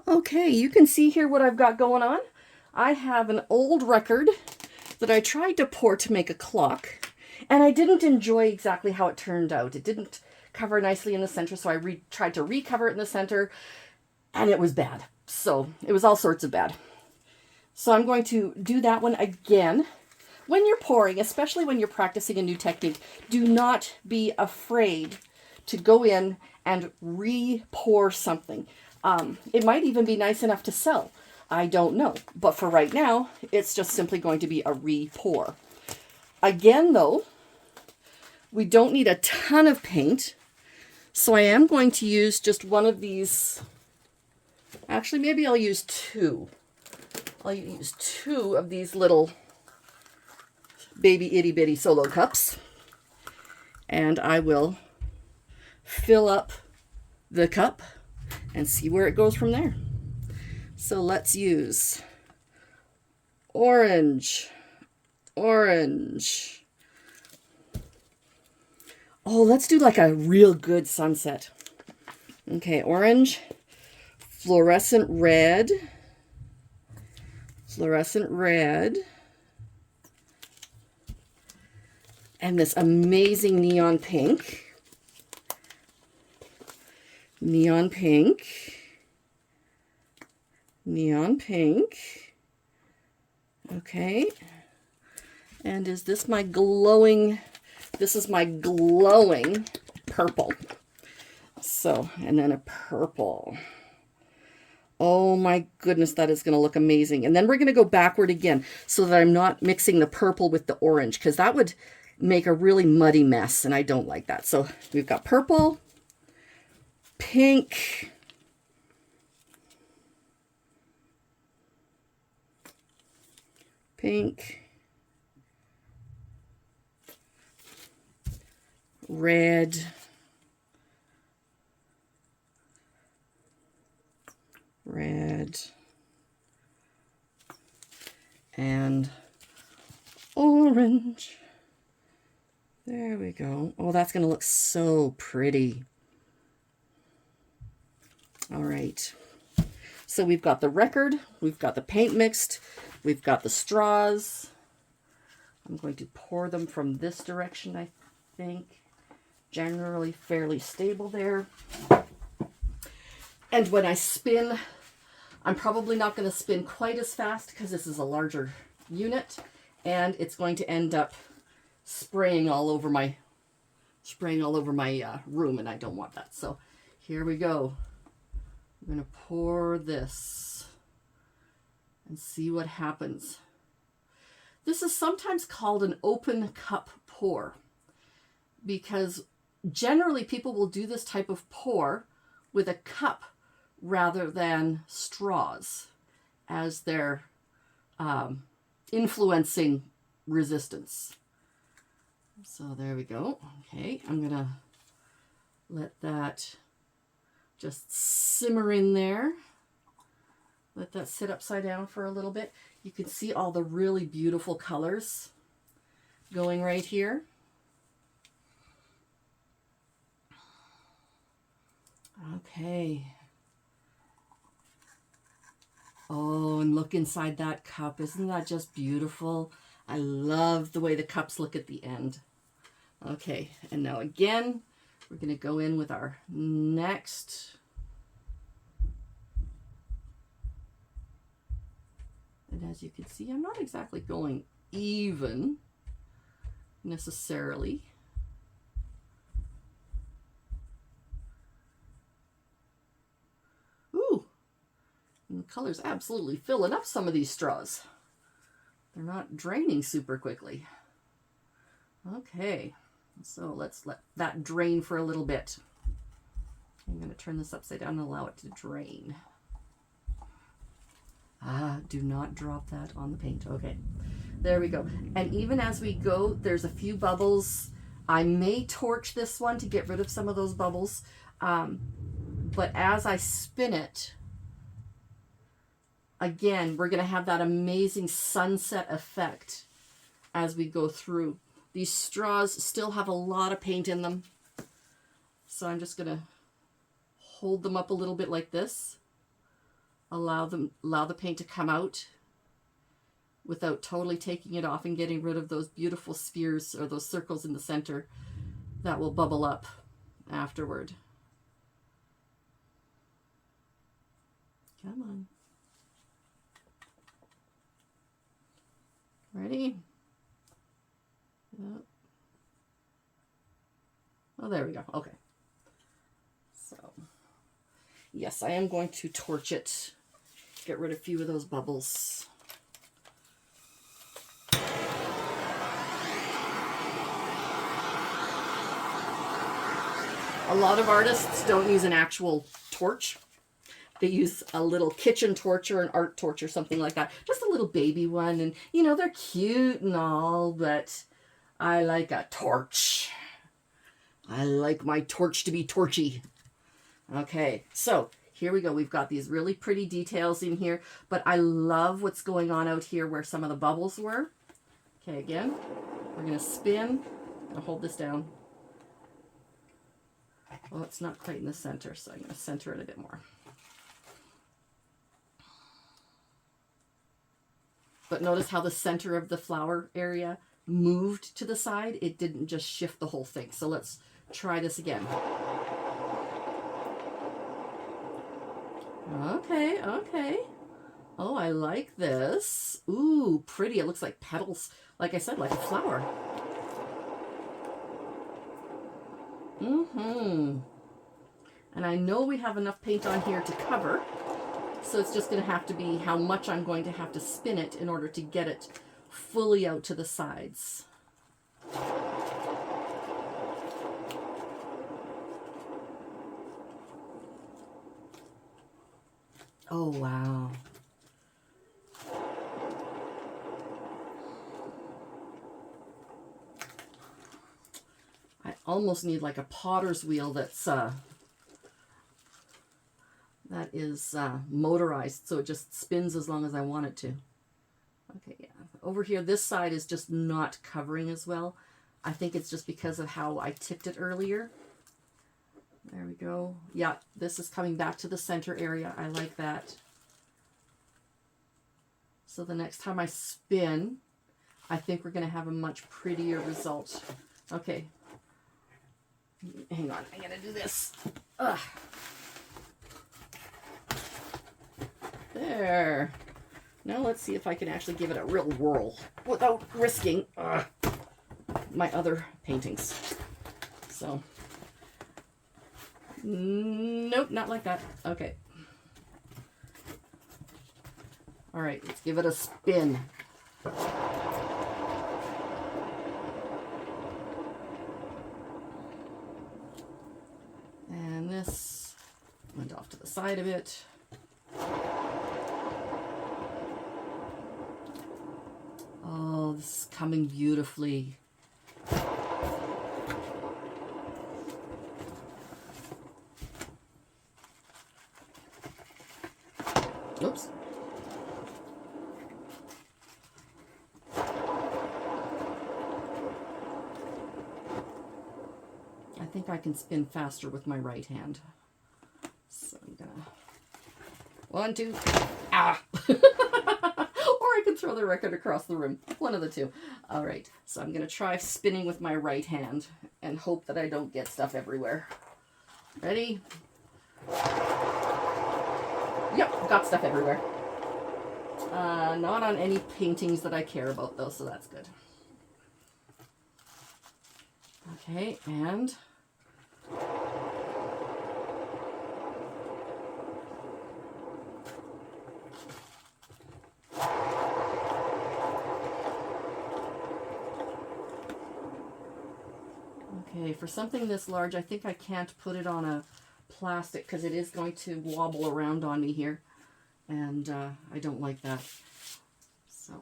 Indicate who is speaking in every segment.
Speaker 1: Okay, you can see here what I've got going on. I have an old record that I tried to pour to make a clock, and I didn't enjoy exactly how it turned out. It didn't cover nicely in the center, so I tried to recover it in the center, and it was bad. So it was all sorts of bad. So I'm going to do that one again. When you're pouring, especially when you're practicing a new technique, do not be afraid to go in and re-pour something. It might even be nice enough to sell. I don't know. But for right now, it's just simply going to be a re-pour. Again, though, we don't need a ton of paint. So I am going to use just one of these. Actually, maybe I'll use two. I'll use two of these little baby itty bitty solo cups. And I will fill up the cup and see where it goes from there. So let's use orange. Oh, let's do like a real good sunset. Okay, orange, fluorescent red, and this amazing neon pink. Neon pink. Okay. And is this my glowing? This is my glowing purple. So, and then a purple. Oh my goodness, that is going to look amazing. And then we're going to go backward again so that I'm not mixing the purple with the orange, because that would make a really muddy mess, and I don't like that. So we've got purple, pink, red, and orange. There we go. Oh, that's going to look so pretty. All right. So we've got the record, we've got the paint mixed, we've got the straws. I'm going to pour them from this direction, I think. Generally fairly stable there. And when I spin, I'm probably not going to spin quite as fast because this is a larger unit, and it's going to end up spraying all over my room, and I don't want that. So here we go. I'm going to pour this and see what happens. This is sometimes called an open cup pour because generally people will do this type of pour with a cup rather than straws as their influencing resistance. So there we go. Okay, I'm going to let that just simmer in there. Let that sit upside down for a little bit. You can see all the really beautiful colors going right here. Okay. Oh, and look inside that cup. Isn't that just beautiful? I love the way the cups look at the end. Okay, and now again, we're going to go in with our next. And as you can see, I'm not exactly going even necessarily. Ooh, and the color's absolutely filling up some of these straws. They're not draining super quickly. Okay, so let's let that drain for a little bit. I'm going to turn this upside down and allow it to drain. Do not drop that on the paint. Okay, there we go. And even as we go, there's a few bubbles. I may torch this one to get rid of some of those bubbles. But as I spin it, again, we're going to have that amazing sunset effect as we go through. These straws still have a lot of paint in them. So I'm just going to hold them up a little bit like this. allow the paint to come out without totally taking it off and getting rid of those beautiful spheres or those circles in the center that will bubble up afterward. Come on. Ready? Yep. Oh, there we go. Okay. So, yes, I am going to torch it. Get rid of a few of those bubbles. A lot of artists don't use an actual torch. They use a little kitchen torch or an art torch or something like that. Just a little baby one. And, you know, they're cute and all, but I like a torch. I like my torch to be torchy. Okay, so here we go. We've got these really pretty details in here, but I love what's going on out here where some of the bubbles were. Okay, again, we're going to spin. I'm going to hold this down. Well, it's not quite in the center, so I'm going to center it a bit more. But notice how the center of the flower area moved to the side. It didn't just shift the whole thing. So let's try this again. Okay, okay. Oh, I like this. Ooh, pretty. It looks like petals, like I said, like a flower. And I know we have enough paint on here to cover. So it's just going to have to be how much I'm going to have to spin it in order to get it fully out to the sides. Oh, wow. I almost need like a potter's wheel that's motorized, so it just spins as long as I want it to. Okay, yeah. Over here, this side is just not covering as well. I think it's just because of how I tipped it earlier. There we go. Yeah, this is coming back to the center area. I like that. So the next time I spin, I think we're going to have a much prettier result. Okay. Hang on. I'm going to do this. Ugh. There. Now let's see if I can actually give it a real whirl without risking my other paintings. So, nope, not like that. Okay. All right, let's give it a spin. And this went off to the side of it. Oh, this is coming beautifully. Oops. I think I can spin faster with my right hand. So I'm gonna... 1, 2, ah! Or I can throw the record across the room. One of the two. All right, so I'm gonna try spinning with my right hand and hope that I don't get stuff everywhere. Ready? Yep, got stuff everywhere. Not on any paintings that I care about though, so that's good. Okay, and okay, for something this large, I think I can't put it on a plastic because it is going to wobble around on me here, and I don't like that. So.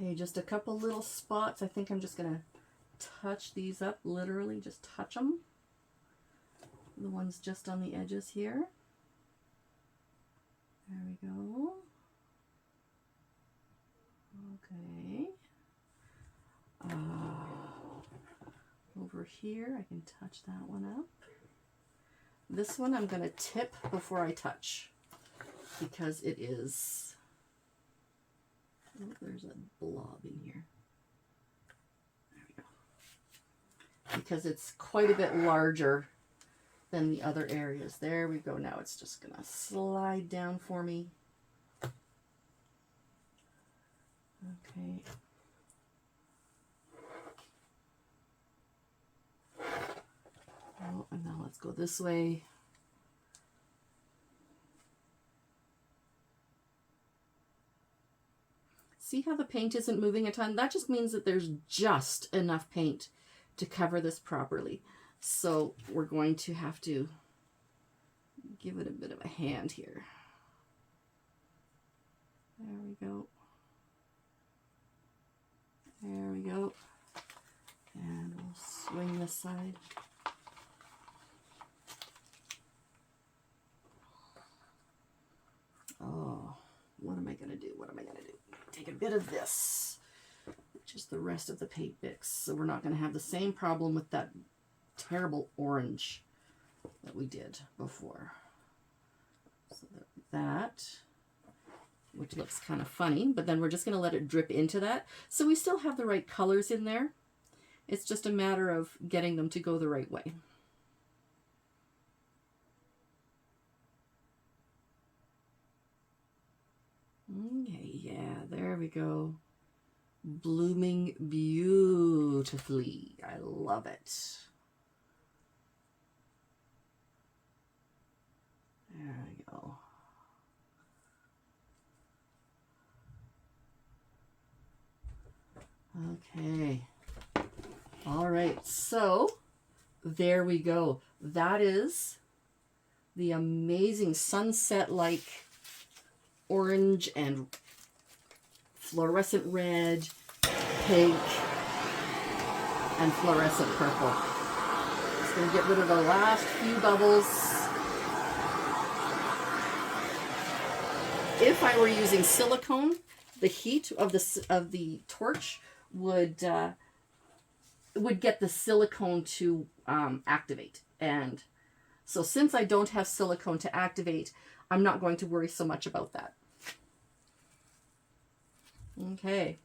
Speaker 1: Okay, just a couple little spots. I think I'm just going to touch these up, literally just touch them. The ones just on the edges here. There we go. Okay. Over here, I can touch that one up. This one I'm going to tip before I touch because it is... Oh, there's a blob in here. There we go. Because it's quite a bit larger than the other areas. There we go. Now it's just going to slide down for me. Okay. Oh, and now let's go this way. See how the paint isn't moving a ton? That just means that there's just enough paint to cover this properly. So we're going to have to give it a bit of a hand here. There we go. There we go. And we'll swing this side. Oh, what am I going to do? What am I going to do? Take a bit of this, just the rest of the paint mix. So we're not going to have the same problem with that terrible orange that we did before. So that, which looks kind of funny, but then we're just going to let it drip into that. So we still have the right colors in there. It's just a matter of getting them to go the right way. Okay, yeah, there we go. Blooming beautifully. I love it. There we go. Okay. All right, so there we go. That is the amazing sunset-like orange and fluorescent red, pink, and fluorescent purple. Just going to get rid of the last few bubbles. If I were using silicone, the heat of the torch would get the silicone to activate. And so since I don't have silicone to activate, I'm not going to worry so much about that. Okay.